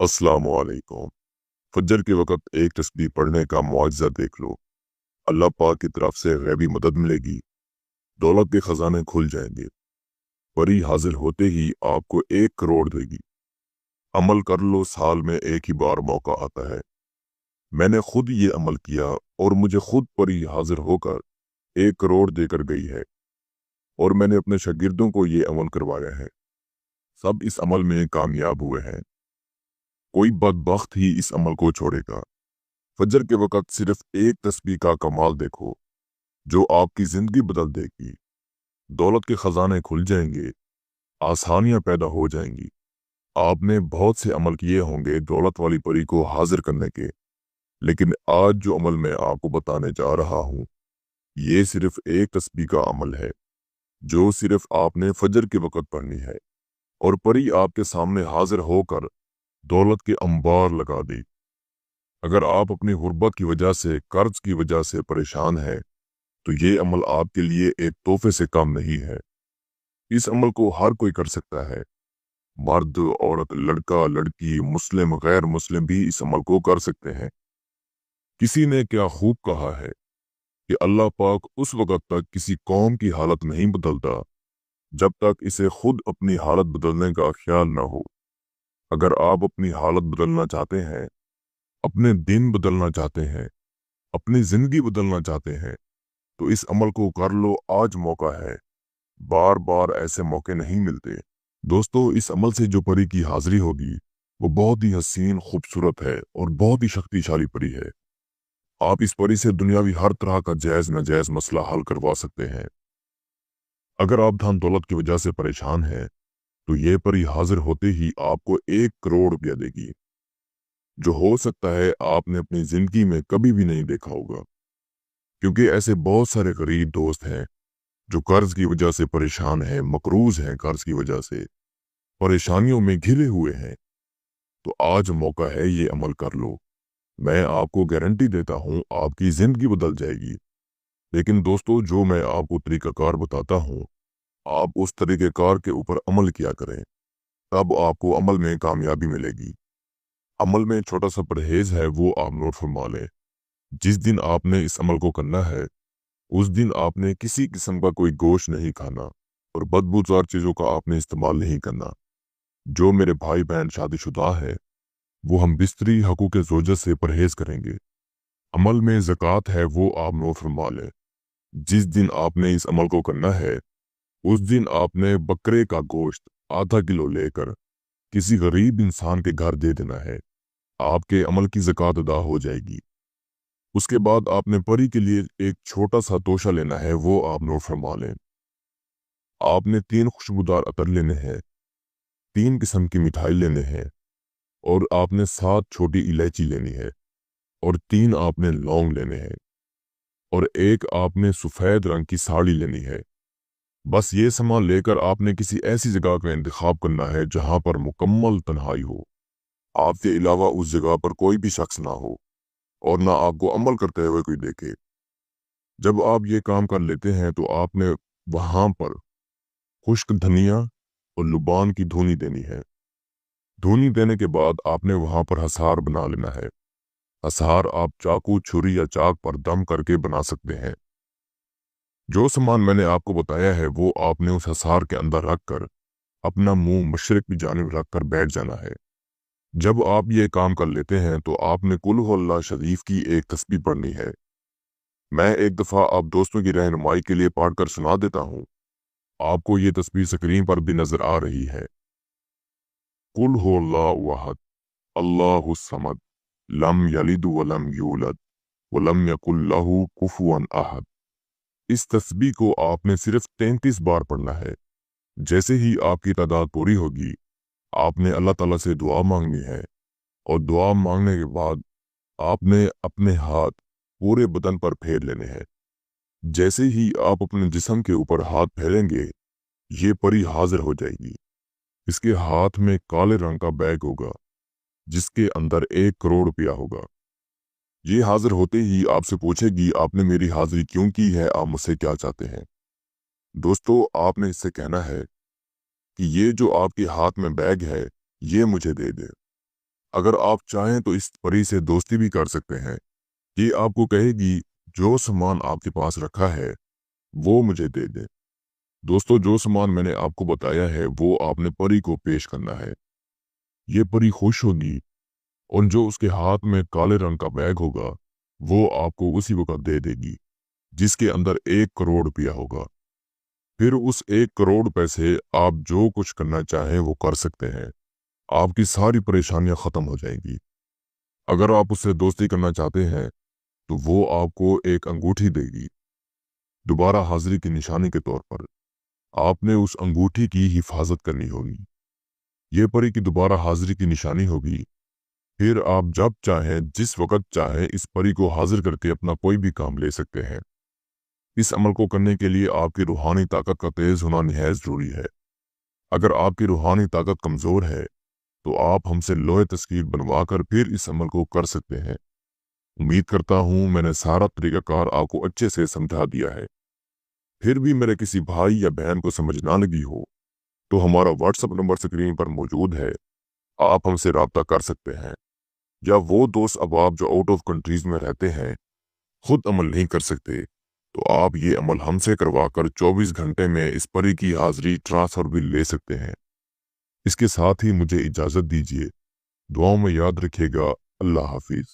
अस्सलाम वालेकुम। फजर के वक़्त एक तस्बीह पढ़ने का मुआजिज़ा देख लो। अल्लाह पाक की तरफ से गैबी मदद मिलेगी, दौलत के खजाने खुल जाएंगे। परी हाजिर होते ही आपको 1 करोड़ देगी। अमल कर लो, साल में एक ही बार मौका आता है। मैंने खुद ये अमल किया और मुझे खुद परी हाजिर होकर 1 करोड़ देकर गई है और मैंने अपने शागिर्दों को ये अमल करवाया है। सब इस अमल में कामयाब हुए हैं। कोई बदबख्त ही इस अमल को छोड़ेगा। फजर के वक़्त सिर्फ एक तस्बीह का कमाल देखो, जो आपकी जिंदगी बदल देगी। दौलत के खजाने खुल जाएंगे, आसानियां पैदा हो जाएंगी। आपने बहुत से अमल किए होंगे दौलत वाली परी को हाजिर करने के, लेकिन आज जो अमल मैं आपको बताने जा रहा हूँ, ये सिर्फ एक तस्बीह का अमल है, जो सिर्फ आपने फजर के वक़्त पढ़नी है और परी आपके सामने हाजिर होकर दौलत के अंबार लगा दी। अगर आप अपनी गुर्बत की वजह से, कर्ज की वजह से परेशान हैं, तो ये अमल आपके लिए एक तोहफे से कम नहीं है। इस अमल को हर कोई कर सकता है। मर्द, औरत, लड़का, लड़की, मुस्लिम, गैर मुस्लिम भी इस अमल को कर सकते हैं। किसी ने क्या खूब कहा है कि अल्लाह पाक उस वक़्त तक किसी कौम की हालत नहीं बदलता जब तक इसे खुद अपनी हालत बदलने का ख्याल न हो। अगर आप अपनी हालत बदलना चाहते हैं, अपने दिन बदलना चाहते हैं, अपनी जिंदगी बदलना चाहते हैं, तो इस अमल को कर लो। आज मौका है, बार बार ऐसे मौके नहीं मिलते। दोस्तों, इस अमल से जो परी की हाजिरी होगी वो बहुत ही हसीन, खूबसूरत है और बहुत ही शक्तिशाली परी है। आप इस परी से दुनियावी हर तरह का जायज नाजायज मसला हल करवा सकते हैं। अगर आप धन दौलत की वजह से परेशान हैं, तो ये परी हाजिर होते ही आपको 1 करोड़ रुपया देगी, जो हो सकता है आपने अपनी जिंदगी में कभी भी नहीं देखा होगा। क्योंकि ऐसे बहुत सारे गरीब दोस्त हैं जो कर्ज की वजह से परेशान हैं, मकरूज हैं, कर्ज की वजह से परेशानियों में घिरे हुए हैं। तो आज मौका है, ये अमल कर लो। मैं आपको गारंटी देता हूँ आपकी जिंदगी बदल जाएगी। लेकिन दोस्तों, जो मैं आपको तरीकाकार बताता हूँ, आप उस तरीकेकार के ऊपर अमल किया करें, तब आपको अमल में कामयाबी मिलेगी। अमल में छोटा सा परहेज है, वो आप नोट फरमा लें। जिस दिन आपने इस अमल को करना है, उस दिन आपने किसी किस्म का कोई गोश्त नहीं खाना और बदबूदार चीज़ों का आपने इस्तेमाल नहीं करना। जो मेरे भाई बहन शादीशुदा है, वो हम बिस्तरी हकूक़ ज़ौजत से परहेज करेंगे। अमल में ज़कात है, वो आप नोट फरमा लें। जिस दिन आपने इस अमल को करना है, उस दिन आपने बकरे का गोश्त आधा किलो लेकर किसी गरीब इंसान के घर दे देना है। आपके अमल की ज़कात अदा हो जाएगी। उसके बाद आपने परी के लिए एक छोटा सा तोशा लेना है, वो आप नोट फरमा लें। आपने 3 खुशबूदार अतर लेने हैं, 3 किस्म की मिठाई लेने हैं और आपने 7 छोटी इलायची लेनी है और 3 आपने लौंग लेने हैं और एक आपने सफ़ेद रंग की साड़ी लेनी है। बस ये सामान लेकर आपने किसी ऐसी जगह का इंतखाब करना है जहाँ पर मुकम्मल तन्हाई हो। आपके अलावा उस जगह पर कोई भी शख्स ना हो और ना आपको अमल करते हुए कोई देखे। जब आप ये काम कर लेते हैं, तो आपने वहाँ पर खुश्क धनिया और लुबान की धुनी देनी है। धुनी देने के बाद आपने वहाँ पर हसार बना लेना है। हसार आप चाकू, छुरी या चाक पर दम करके बना सकते हैं। जो सामान मैंने आपको बताया है, वो आपने उस हसार के अंदर रखकर अपना मुंह मशरिक की जानिब रखकर बैठ जाना है। जब आप ये काम कर लेते हैं, तो आपने कुल हु अल्लाह शरीफ की एक तस्बीह पढ़नी है। मैं एक दफ़ा आप दोस्तों की रहनुमाई के लिए पढ़कर सुना देता हूँ। आपको ये तस्बीह स्क्रीन पर भी नजर आ रही है। कुल हु अल्लाहु अहद, अल्लाहु समद, लम यलिद वलम यूलद वलम यकुल लहू कुफुवन अहद। इस तस्बीह को आपने सिर्फ 33 बार पढ़ना है। जैसे ही आपकी तादाद पूरी होगी, आपने अल्लाह ताला से दुआ मांगनी है और दुआ मांगने के बाद आपने अपने हाथ पूरे बदन पर फेर लेने हैं। जैसे ही आप अपने जिस्म के ऊपर हाथ फेरेंगे, ये परी हाजिर हो जाएगी। इसके हाथ में काले रंग का बैग होगा, जिसके अंदर 1 करोड़ रुपया होगा। ये हाजिर होते ही आपसे पूछेगी, आपने मेरी हाजिरी क्यों की है, आप मुझसे क्या चाहते हैं। दोस्तों, आपने इससे कहना है कि ये जो आपके हाथ में बैग है, ये मुझे दे दे। अगर आप चाहें तो इस परी से दोस्ती भी कर सकते हैं। ये आपको कहेगी जो सामान आपके पास रखा है वो मुझे दे दे। दोस्तों, जो सामान मैंने आपको बताया है वो आपने परी को पेश करना है। ये परी खुश होगी और जो उसके हाथ में काले रंग का बैग होगा वो आपको उसी वक्त दे देगी, जिसके अंदर 1 करोड़ रुपया होगा। फिर उस 1 करोड़ रुपए से आप जो कुछ करना चाहें वो कर सकते हैं। आपकी सारी परेशानियां खत्म हो जाएंगी। अगर आप उससे दोस्ती करना चाहते हैं तो वो आपको एक अंगूठी देगी, दोबारा हाजिरी की निशानी के तौर पर। आपने उस अंगूठी की हिफाजत करनी होगी। ये परी की दोबारा हाजिरी की निशानी होगी। फिर आप जब चाहें जिस वक्त चाहें इस परी को हाजिर करके अपना कोई भी काम ले सकते हैं। इस अमल को करने के लिए आपकी रूहानी ताकत का तेज होना निहायत जरूरी है। अगर आपकी रूहानी ताकत कमजोर है तो आप हमसे लोहे तस्वीर बनवा कर फिर इस अमल को कर सकते हैं। उम्मीद करता हूँ मैंने सारा तरीकाकार आपको अच्छे से समझा दिया है। फिर भी मेरे किसी भाई या बहन को समझ ना लगी हो तो हमारा व्हाट्सएप नंबर स्क्रीन पर मौजूद है, आप हमसे रब्ता कर सकते हैं। या वो दोस्त अब आप जो आउट ऑफ कंट्रीज में रहते हैं, खुद अमल नहीं कर सकते, तो आप ये अमल हमसे करवा कर 24 घंटे में इस परी की हाजिरी ट्रांसफर भी ले सकते हैं। इसके साथ ही मुझे इजाज़त दीजिए। दुआओं में याद रखिएगा। अल्लाह हाफिज।